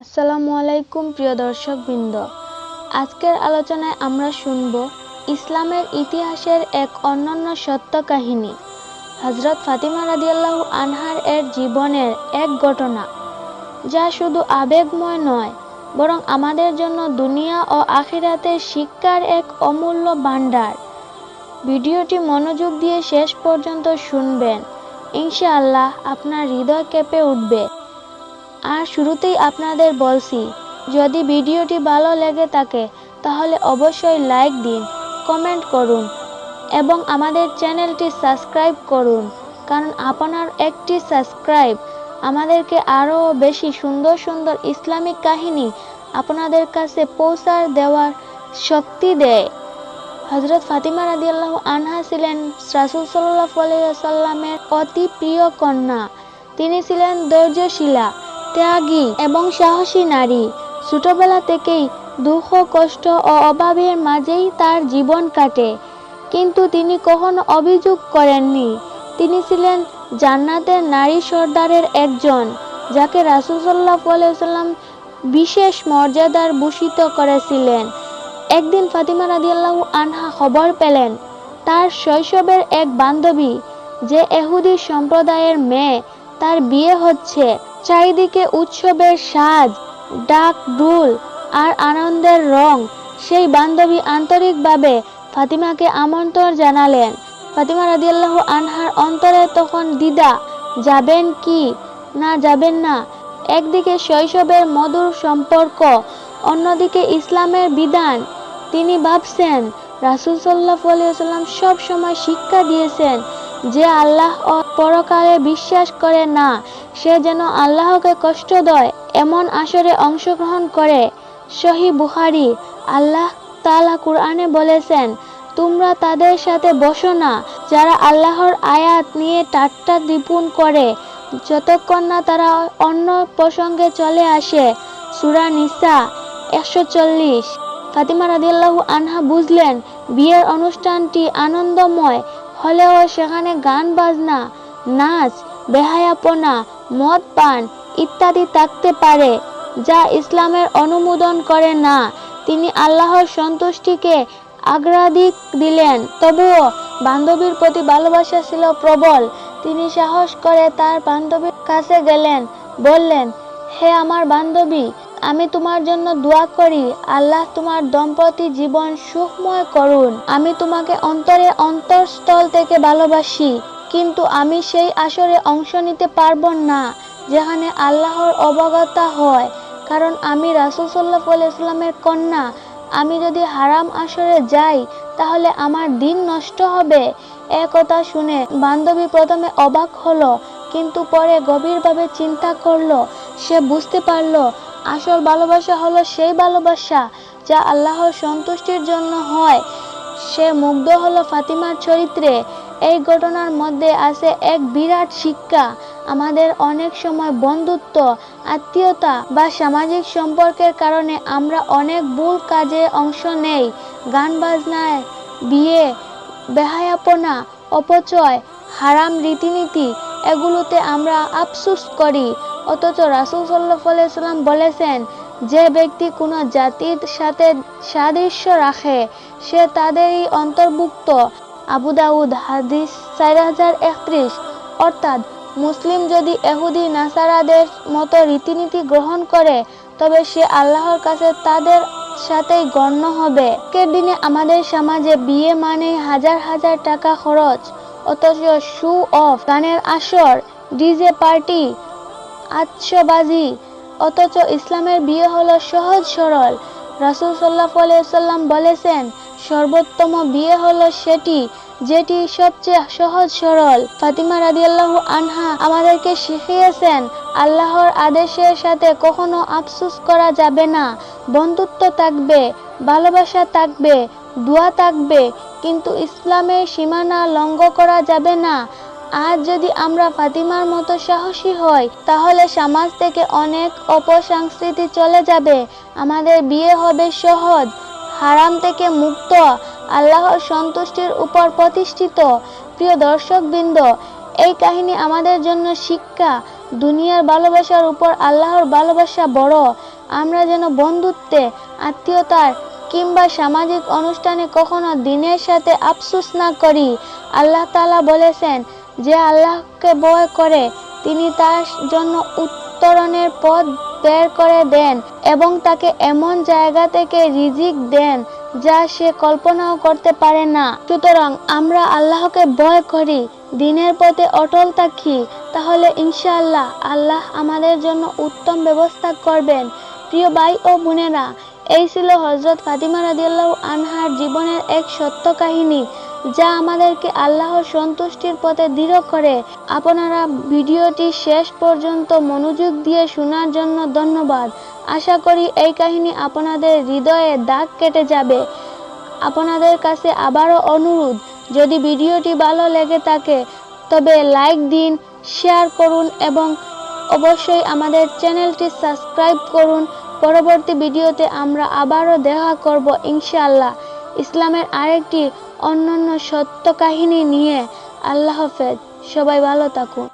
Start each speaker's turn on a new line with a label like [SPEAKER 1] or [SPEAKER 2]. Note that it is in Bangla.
[SPEAKER 1] আসসালামু আলাইকুম প্রিয় দর্শকবৃন্দ, আজকের আলোচনায় আমরা শুনব ইসলামের ইতিহাসের এক অনন্য সত্য কাহিনী, হযরত ফাতিমা রাদিয়াল্লাহু আনহার এর জীবনের এক ঘটনা, যা শুধু আবেগময় নয় বরং আমাদের জন্য দুনিয়া ও আখিরাতের শিক্ষার এক অমূল্য ভাণ্ডার। ভিডিওটি মনোযোগ দিয়ে শেষ পর্যন্ত শুনবেন, ইনশাআল্লাহ আপনার হৃদয় কেঁপে উঠবে। আর শুরুতেই আপনাদের বলছি, যদি ভিডিওটি ভালো লেগে থাকে তাহলে অবশ্যই লাইক দিন, কমেন্ট করুন এবং আমাদের চ্যানেলটি সাবস্ক্রাইব করুন, কারণ আপনার একটি সাবস্ক্রাইব আমাদেরকে আরও বেশি সুন্দর সুন্দর ইসলামিক কাহিনী আপনাদের কাছে পৌঁছার দেওয়ার শক্তি দেয়। হযরত ফাতিমা রাদিয়াল্লাহু আনহা ছিলেন রাসূল সাল্লাল্লাহু আলাইহি ওয়াসাল্লামের অতি প্রিয় কন্যা। তিনি ছিলেন ধৈর্যশীলা, ত্যাগী এবং সাহসী নারী। ছোটবেলা থেকেই দুঃখ, কষ্ট ও অভাবের মাঝেই তার জীবন কাটে, কিন্তু তিনি কখনো অভিযোগ করেননি। তিনি ছিলেন জান্নাতের নারী সর্দারের একজন, যাকে রাসূল সাল্লাল্লাহু আলাইহি ওয়াসাল্লাম বিশেষ মর্যাদার ভূষিত করেছিলেন। একদিন ফাতিমা রাদিয়াল্লাহু আনহা খবর পেলেন তার শৈশবের এক বান্ধবী, যে ইহুদি সম্প্রদায়ের মেয়ে, তার বিয়ে হচ্ছে। চারিদিকে উৎসবের সাজ, ডাক, ঢোল আর আনন্দের রং। সেই বান্ধবী আন্তরিকভাবে ফাতিমাকে আমন্ত্রণ জানালেন। ফাতিমা রাদিয়াল্লাহু আনহার অন্তরে তখন দ্বিধা, যাবেন কি না যাবেন না। একদিকে শৈশবের মধুর সম্পর্ক, অন্যদিকে ইসলামের বিধান। তিনি ভাবছেন, রাসূল সাল্লাল্লাহু আলাইহি ওয়াসাল্লাম সব সময় শিক্ষা দিয়েছেন, যে আল্লাহ ও পরকালে বিশ্বাস করে না, সে যেন আল্লাহকে কষ্ট দেয় এমন আসরে অংশগ্রহণ করে। সহিহ বুখারী। আল্লাহ তাআলা কুরআনে বলেছেন, তোমরা তাদের সাথে বসো না যারা আল্লাহর আয়াত নিয়ে ঠাট্টা বিদ্রূপ করে, যতক্ষণ না তারা অন্য প্রসঙ্গে চলে আসে। সূরা নিসা 140। ফাতিমা রাদিয়াল্লাহু আনহা বুঝলেন, বিয়ের অনুষ্ঠানটি আনন্দময় হলেও সেখানে গান বাজনা, নাচ, বেহায়াপনা, মদ পান ইত্যাদি থাকতে পারে, যা ইসলামের অনুমোদন করে না। তিনি আল্লাহর সন্তুষ্টিকে অগ্রাধিকার দিলেন। তবুও বান্ধবীর প্রতি ভালোবাসা ছিল প্রবল। তিনি সাহস করে তার বান্ধবীর কাছে গেলেন, বললেন, হে আমার বান্ধবী, আমি তোমার জন্য দোয়া করি, আল্লাহ তোমার দাম্পত্য জীবন সুখময় করুন। আমি তোমাকে অন্তরের অন্তঃস্থল থেকে ভালোবাসি, কিন্তু আমি সেই আসরে অংশ নিতে পারবো না যেখানে আল্লাহর অবজ্ঞা হয়, কারণ আমি রাসূল সাল্লাল্লাহু আলাইহি ওয়াসাল্লামের কন্যা। আমি যদি হারাম আসরে যাই তাহলে আমার দিন নষ্ট হবে। এ কথা শুনে বান্ধবী প্রথমে অবাক হলো, কিন্তু পরে গভীরভাবে চিন্তা করলো। সে বুঝতে পারলো, আসল ভালোবাসা হলো সেই ভালোবাসা যা আল্লাহর সন্তুষ্টির জন্য হয়। সে মুগ্ধ হলো ফাতিমার চরিত্রে। এই ঘটনার মধ্যে আছে এক বিরাট শিক্ষা। আমাদের অনেক সময় বন্ধুত্ব, আত্মীয়তা বা সামাজিক সম্পর্কের কারণে আমরা অনেক ভুল কাজে অংশ নেই। গান বাজনায়, বিয়ে, বেহায়াপনা, অপচয়, হারাম রীতিনীতি, এগুলোতে আমরা আফসোস করি। অথচ রাসূল সাল্লাল্লাহু আলাইহি ওয়াসাল্লাম বলেছেন, যে ব্যক্তি কোনো জাতির সাথে সাদৃশ্য রাখে সে তাদেরই অন্তর্ভুক্ত। আবু দাউদ হাদিস 4031। অর্থাৎ মুসলিম যদি ইহুদি নাসারাদের মতো রীতিনীতি গ্রহণ করে তবে সে আল্লাহর কাছে তাদের সাথেই গণ্য হবে। আজকের দিনে আমাদের সমাজে বিয়ে মানেই হাজার হাজার টাকা খরচ, অথচ শো অফ, গানের আসর, ডিজে পার্টি, আতশবাজি। অথচ ইসলামের বিয়ে হলো সহজ সরল। রাসূল সাল্লাল্লাহু আলাইহি ওয়াসাল্লাম বলেছেন, সর্বোত্তম বিয়ে হলো সেটি যেটি সবচেয়ে সহজ সরল। ফাতিমা রাদিয়াল্লাহু আনহা আমাদেরকে শিখিয়েছেন, আল্লাহর আদেশের সাথে কখনো আফসোস করা যাবে না। বন্ধুত্ব থাকবে, ভালোবাসা থাকবে, দোয়া থাকবে, কিন্তু ইসলামের সীমানা লঙ্ঘন করা যাবে না। আজ যদি আমরা ফাতিমার মতো সাহসী হই তাহলে সমাজ থেকে অনেক অপসংস্কৃতি চলে যাবে। আমাদের বিয়ে হবে সহজ, হারাম থেকে মুক্ত, আল্লাহর সন্তুষ্টির উপর প্রতিষ্ঠিত। প্রিয় দর্শকবৃন্দ, এই কাহিনী আমাদের জন্য শিক্ষা। দুনিয়ার ভালোবাসার উপর আল্লাহর ভালোবাসা বড়। আমরা যেন বন্ধুত্বে, আত্মীয়তার কিংবা সামাজিক অনুষ্ঠানে কখনো দিনের সাথে আফসোস না করি। আল্লাহ তাআলা বলেছেন, যে আল্লাহকে ভয় করে তিনি তার জন্য উত্তরণের পথ বের করে দেন এবং তাকে এমন জায়গা থেকে রিজিক দেন যা সে কল্পনাও করতে পারে না। সুতরাং আমরা আল্লাহকে ভয় করি, দিনের পথে অটল থাকি, তাহলে ইনশাআল্লাহ আল্লাহ আমাদের জন্য উত্তম ব্যবস্থা করবেন। প্রিয় ভাই ও বোনেরা, এই ছিল হযরত ফাতিমা রাদিয়াল্লাহু আনহার জীবনের এক সত্য কাহিনী, যা আমাদেরকে আল্লাহর সন্তুষ্টির পথে দৃঢ় করে। আপনারা ভিডিওটি শেষ পর্যন্ত মনোযোগ দিয়ে শোনার জন্য ধন্যবাদ। আশা করি এই কাহিনী আপনাদের হৃদয়ে দাগ কেটে যাবে। আপনাদের কাছে আবারও অনুরোধ, যদি ভিডিওটি ভালো লেগে থাকে তবে লাইক দিন, শেয়ার করুন এবং অবশ্যই আমাদের চ্যানেলটি সাবস্ক্রাইব করুন। পরবর্তী ভিডিওতে আমরা আবারও দেখা করব ইনশাআল্লাহ ইসলামের আরেকটি অনন্য সত্য কাহিনী নিয়ে। আল্লাহ হাফেজ, সবাই ভালো থাকুন।